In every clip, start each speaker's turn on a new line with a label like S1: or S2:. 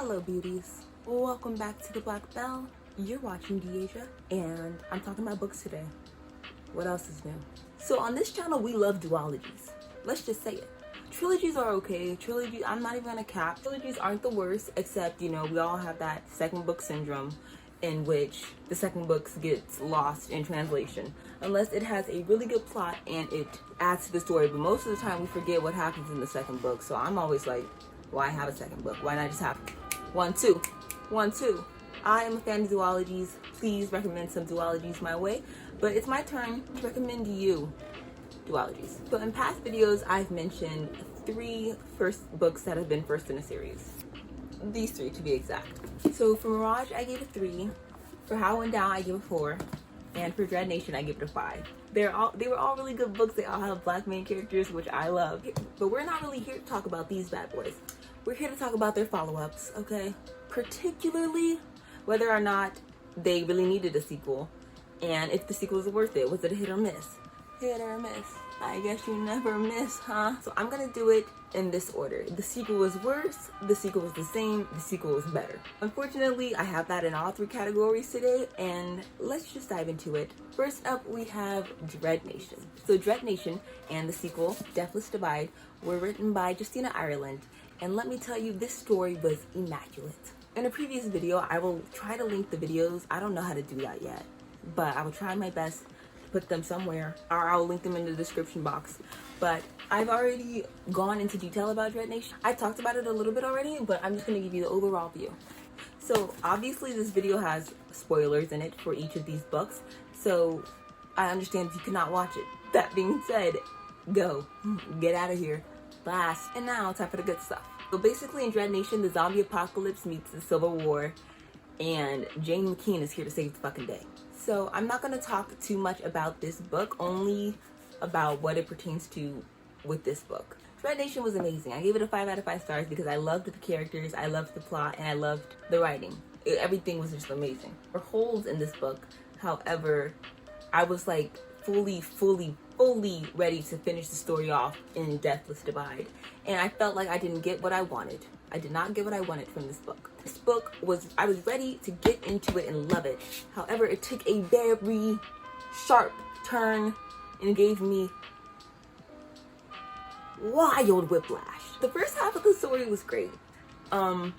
S1: Hello beauties, welcome back to the Black Bell. You're watching Deasia, and I'm talking about books today. What else is new? So on this channel we love duologies. Let's just say it. Trilogies are okay. I'm not even gonna cap. Trilogies aren't the worst, except, you know, we all have that second book syndrome in which the second book gets lost in translation. Unless it has a really good plot and it adds to the story, but most of the time we forget what happens in the second book. So I'm always like, why have a second book? Why not just have one, two? I am a fan of duologies. Please recommend some duologies my way. But it's my turn to recommend you duologies. So in past videos, I've mentioned 3 first books that have been first in a series. These 3 to be exact. So for Mirage, I gave it 3. For How Went Down, I gave it 4. And for Dread Nation, I gave it a 5. They were all really good books. They all have black main characters, which I love. But we're not really here to talk about these bad boys. We're here to talk about their follow-ups, okay? Particularly whether or not they really needed a sequel, and if the sequel was worth it. Was it a hit or miss? Hit or miss. I guess you never miss, huh? So I'm gonna do it in this order. The sequel was worse, the sequel was the same, the sequel was better. Unfortunately, I have that in all 3 categories today, and let's just dive into it. First up, we have Dread Nation. So Dread Nation and the sequel, Deathless Divide, were written by Justina Ireland, and let me tell you, this story was immaculate. In a previous video, I will try to link the videos. I don't know how to do that yet, but I will try my best to put them somewhere, or I'll link them in the description box. But I've already gone into detail about Dread Nation. I talked about it a little bit already, but I'm just going to give you the overall view. So obviously this video has spoilers in it for each of these books, so I understand if you cannot watch it. That being said, go. Get out of here. Blast. And now, time for the good stuff. So basically in Dread Nation, the zombie apocalypse meets the Civil War, and Jane McKean is here to save the fucking day. So I'm not going to talk too much about this book, only about what it pertains to with this book. Dread Nation was amazing. I gave it a 5 out of 5 stars because I loved the characters, I loved the plot, and I loved the writing. Everything was just amazing. There were holes in this book, however, I was like fully ready to finish the story off in Deathless Divide, and I felt like I didn't get what I wanted. I did not get what I wanted from this book. This book I was ready to get into it and love it. However, it took a very sharp turn and gave me wild whiplash. The first half of the story was great. And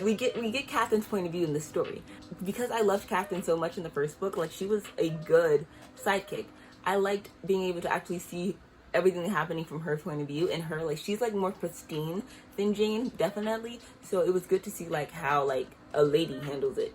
S1: we get Catherine's point of view in this story. Because I loved Catherine so much in the first book, like, she was a good sidekick. I liked being able to actually see everything happening from her point of view, and her, like, she's like more pristine than Jane, definitely. So it was good to see like how like a lady handles it.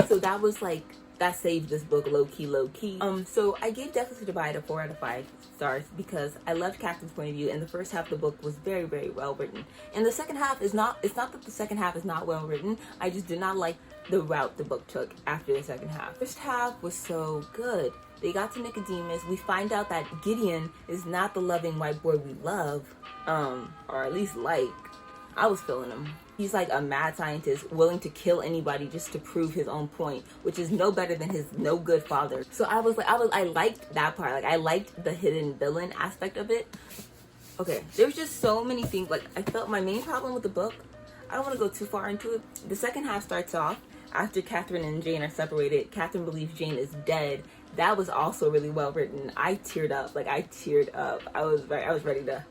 S1: So that was like, that saved this book low key. So I gave Deathless Divide a 4 out of 5 stars because I loved Catherine's point of view, and the first half of the book was very well written. And the second half is not, it's not that the second half is not well written, I just did not like the route the book took after the second half. First half was so good. They got to Nicodemus. We find out that Gideon is not the loving white boy we love, or at least like. I was feeling him. He's like a mad scientist willing to kill anybody just to prove his own point, which is no better than his no good father. So I liked that part. Like, I liked the hidden villain aspect of it. Okay, there's just so many things. Like, I felt my main problem with the book, I don't want to go too far into it. The second half starts off after Catherine and Jane are separated. Catherine believes Jane is dead. That was also really well written. I teared up. Like, I teared up. I was ready to,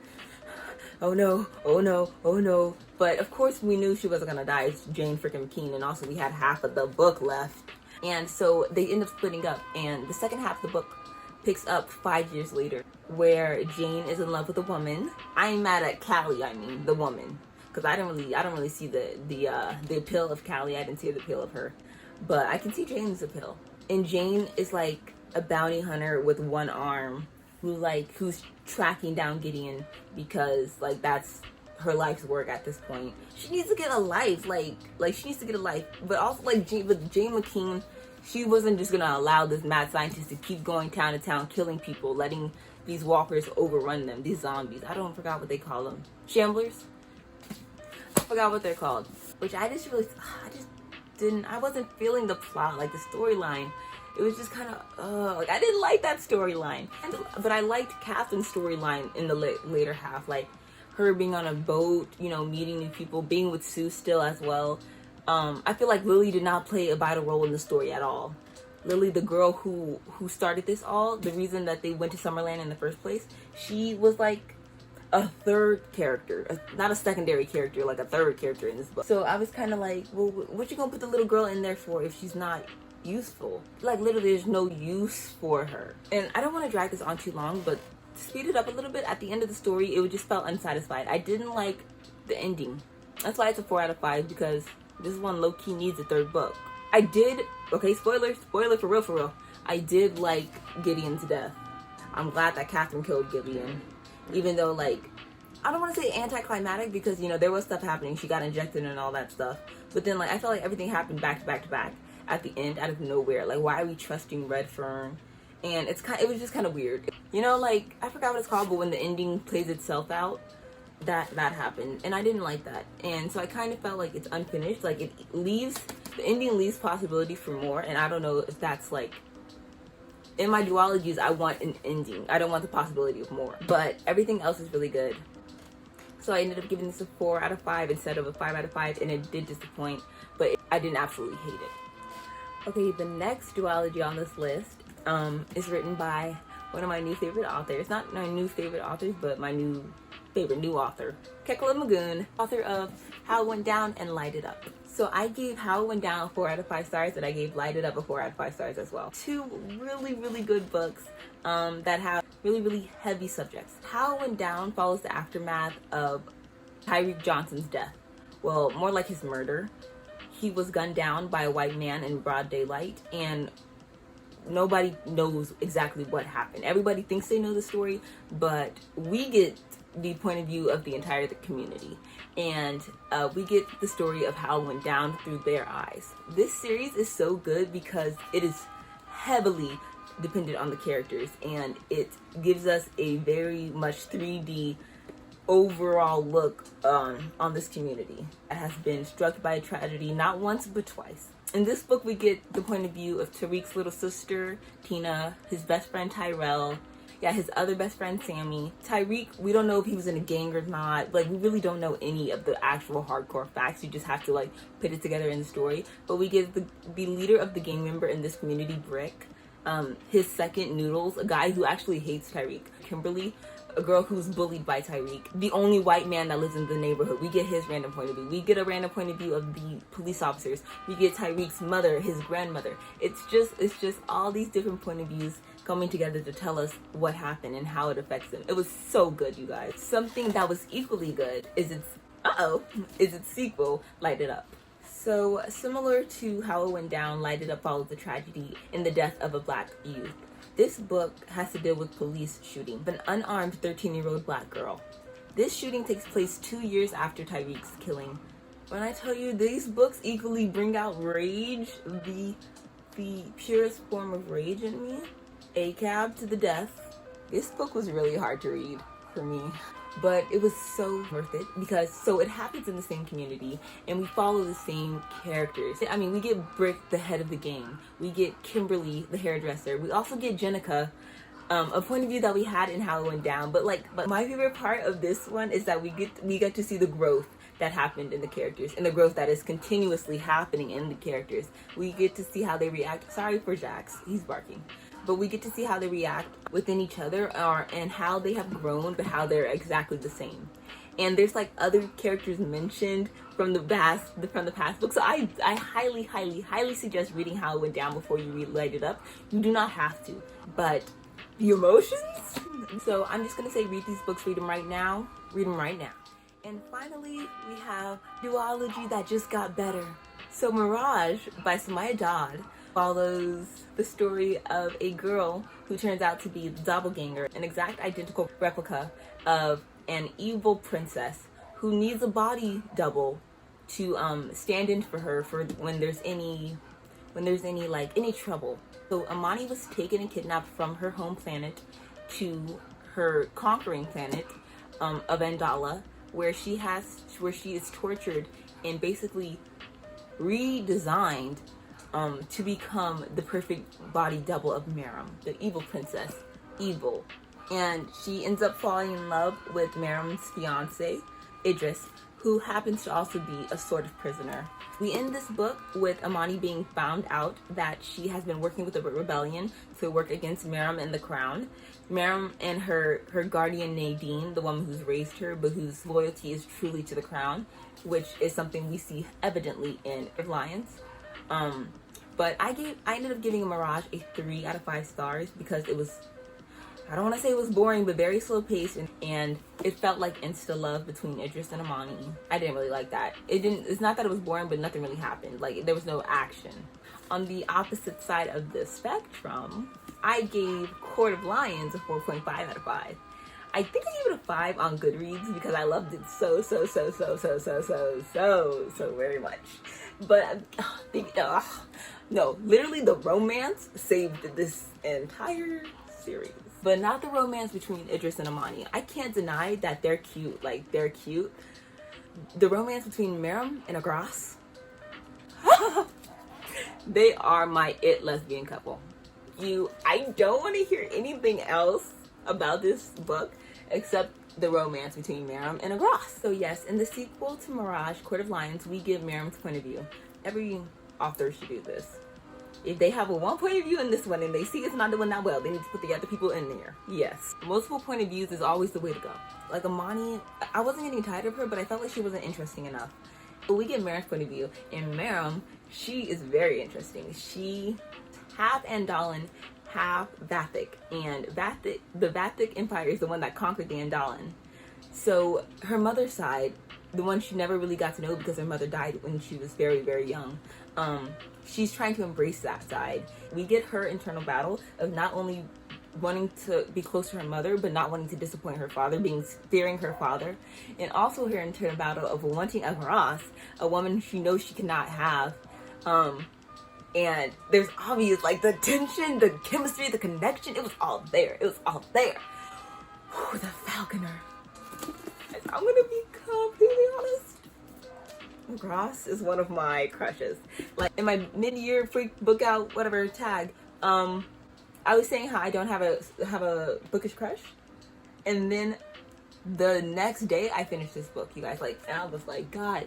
S1: oh no. But of course we knew she wasn't gonna die. It's Jane freaking McKean, and also we had half of the book left. And so they end up splitting up, and the second half of the book picks up 5 years later, where Jane is in love with a woman. I ain't mad at Callie, I mean the woman, because I don't really see the appeal of Callie. I didn't see the appeal of her, but I can see Jane's appeal. And Jane is like a bounty hunter with one arm, who's tracking down Gideon because like that's her life's work at this point. She needs to get a life, like she needs to get a life. But also like Jane McKean, she wasn't just gonna allow this mad scientist to keep going town to town killing people, letting these walkers overrun them, these zombies. I forgot what they call them. Shamblers? I forgot what they're called. Which I wasn't feeling the plot, like the storyline. It was just kind of, like, I didn't like that storyline. But I liked Catherine's storyline in the later half. Like, her being on a boat, you know, meeting new people, being with Sue still as well. I feel like Lily did not play a vital role in the story at all. Lily, the girl who started this all, the reason that they went to Summerland in the first place, she was like a third character, not a secondary character, like a third character in this book. So I was kind of like, well, what you gonna put the little girl in there for if she's not useful? Like, literally there's no use for her. And I don't want to drag this on too long, but to speed it up a little bit, at the end of the story, it just felt unsatisfied. I didn't like the ending. That's why it's a 4 out of 5, because this one low-key needs a third book. I did, okay, spoiler for real. I did like Gideon's death. I'm glad that Catherine killed Gideon. Even though, like, I don't want to say anticlimactic, because, you know, there was stuff happening. She got injected and all that stuff. But then, like, I felt like everything happened back to back to back at the end, out of nowhere. Like, why are we trusting Redfern? And it was just kind of weird. You know, like, I forgot what it's called, but when the ending plays itself out, that happened. And I didn't like that. And so I kind of felt like it's unfinished. Like, the ending leaves possibility for more. And I don't know if that's, like, in my duologies, I want an ending. I don't want the possibility of more. But everything else is really good. So I ended up giving this a 4 out of 5 instead of a 5 out of 5. And it did disappoint. But I didn't absolutely hate it. Okay, the next duology on this list is written by one of my new favorite authors. Not my new favorite authors, but my new favorite new author. Kekla Magoon, author of How It Went Down and Light It Up. So I gave How It Went Down a 4 out of 5 stars, and I gave Light It Up a 4 out of 5 stars as well. Two really, really good books that have really, really heavy subjects. How It Went Down follows the aftermath of Tyreek Johnson's death. Well, more like his murder. He was gunned down by a white man in broad daylight, and nobody knows exactly what happened. Everybody thinks they know the story, but we get the point of view of the entire community, and we get the story of how it went down through their eyes. This series is so good because it is heavily dependent on the characters, and it gives us a very much 3D overall look on this community that has been struck by a tragedy not once but twice. In this book, we get the point of view of Tariq's little sister, Tina, his best friend, Tyrell, his other best friend, Sammy. Tyreek, we don't know if he was in a gang or not. Like, we really don't know any of the actual hardcore facts. You just have to, like, put it together in the story. But we get the leader of the gang member in this community, Brick, his second, Noodles, a guy who actually hates Tyreek, Kimberly, a girl who's bullied by Tyreek, the only white man that lives in the neighborhood. We get his random point of view. We get a random point of view of the police officers. We get Tyreek's mother, his grandmother. It's just all these different point of views coming together to tell us what happened and how it affects them. It was so good, you guys. Something that was equally good is its sequel, Light It Up. So similar to How It Went Down, Light It Up follows the tragedy in the death of a black youth. This book has to deal with police shooting of an unarmed 13-year-old black girl. This shooting takes place 2 years after Tyreek's killing. When I tell you, these books equally bring out rage, the purest form of rage in me. A Cab to the Death. This book was really hard to read for me, but it was so worth it because it happens in the same community and we follow the same characters. I mean, we get Brick, the head of the gang. We get Kimberly, the hairdresser. We also get Jenica, a point of view that we had in How It Went Down. But my favorite part of this one is that we get to see the growth that happened in the characters and the growth that is continuously happening in the characters. We get to see how they react. Sorry for Jax, he's barking. But we get to see how they react within each other and how they have grown, but how they're exactly the same. And there's like other characters mentioned from the past book. So I highly, highly, highly suggest reading How It Went Down before you read Light It Up. You do not have to, but the emotions? So I'm just gonna say read these books, read them right now. Read them right now. And finally, we have duology that just got better. So Mirage by Samaya Dodd follows the story of a girl who turns out to be the doppelganger, an exact identical replica of an evil princess who needs a body double to stand in for her for when there's any trouble. So Amani was taken and kidnapped from her home planet to her conquering planet of Andala, where she is tortured and basically redesigned to become the perfect body double of Meram, the evil princess. Evil. and she ends up falling in love with Miriam's fiance, Idris, who happens to also be a sort of prisoner. We end this book with Amani being found out that she has been working with a rebellion to work against Miriam and the crown. Miriam and her guardian Nadine, the woman who's raised her, but whose loyalty is truly to the crown, which is something we see evidently in Lions. But I ended up giving Mirage a 3 out of 5 stars because it was, I don't want to say it was boring, but very slow paced, and it felt like insta love between Idris and Amani. I didn't really like that. It's not that it was boring, but nothing really happened. Like, there was no action. On the opposite side of the spectrum, I gave Court of Lions a 4.5 out of 5. I think I gave it a 5 on Goodreads because I loved it so very much. But no, literally the romance saved this entire series. But not the romance between Idris and Amani. I can't deny that they're cute. Like, they're cute. The romance between Miriam and Agras, they are my it lesbian couple. I don't want to hear anything else about this book except the romance between Miriam and Agras. So yes, in the sequel to Mirage, Court of Lions, we give Miriam's point of view. Every author should do this. If they have one point of view in this one and they see it's not doing that well, they need to put the other people in there. Yes, multiple point of views is always the way to go. Like Amani, I wasn't getting tired of her, but I felt like she wasn't interesting enough. But we get Miriam's point of view, and Miriam, she is very interesting. She half Andalin, half Vathic, and the Vathic Empire is the one that conquered the Andalin. So her mother's side, the one she never really got to know because her mother died when she was very, very young, she's trying to embrace that side. We get her internal battle of not only wanting to be close to her mother, but not wanting to disappoint her father, fearing her father, and also her internal battle of wanting Agras, a woman she knows she cannot have. And there's obvious, like, the tension, the chemistry, the connection, it was all there. It was all there. Whew, the Falconer. I'm gonna be completely honest. Agras is one of my crushes. Like, in my mid-year freak book out, whatever tag, I was saying how I don't have a bookish crush. And then the next day I finished this book, you guys, like, and I was like, God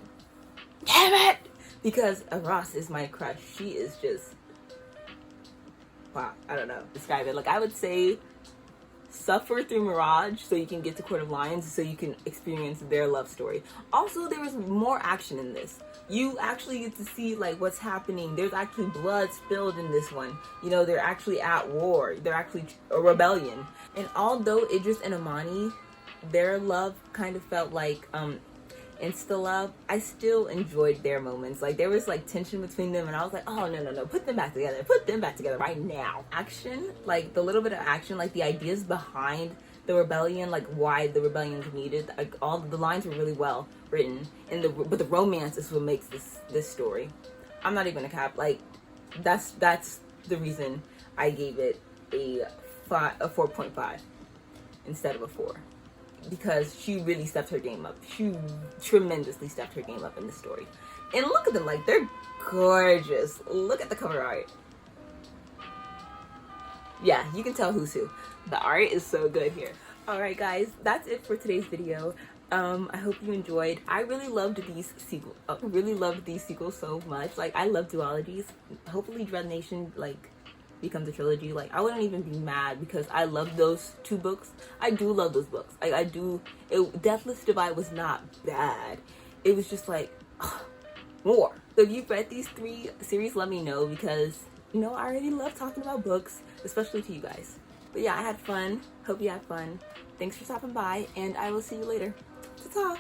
S1: damn it! Because Agras is my crush. She is just, wow, I don't know, describe it. Like, I would say suffer through Mirage so you can get to Court of Lions so you can experience their love story. Also, there was more action in this. You actually get to see, like, what's happening. There's actually blood spilled in this one. You know, they're actually at war. They're actually a rebellion. And although Idris and Amani, their love kind of felt like insta love, I still enjoyed their moments. Like, there was like tension between them, and I was like, oh no, put them back together right now. Action, like the little bit of action, like the ideas behind the rebellion, like why the rebellion's needed, like all the lines were really well written, and but the romance is what makes this story. I'm not even a cap. Like, that's the reason I gave it a 4.5 instead of a 4. Because she really stepped her game up. She tremendously stepped her game up in this story. And look at them, like, they're gorgeous. Look at the cover art. Yeah, you can tell who's who. The art is so good here. Alright guys, that's it for today's video. I hope you enjoyed. I really loved these sequels so much. Like, I love duologies. Hopefully Dread Nation, like, becomes a trilogy. Like, I wouldn't even be mad because I love those 2 books. I do love those books. Like, I do. Deathless Divide was not bad. It was just like, more. So if you've read these 3 series, let me know because, you know, I already love talking about books, especially to you guys. But yeah, I had fun. Hope you had fun. Thanks for stopping by, and I will see you later. Ta-ta!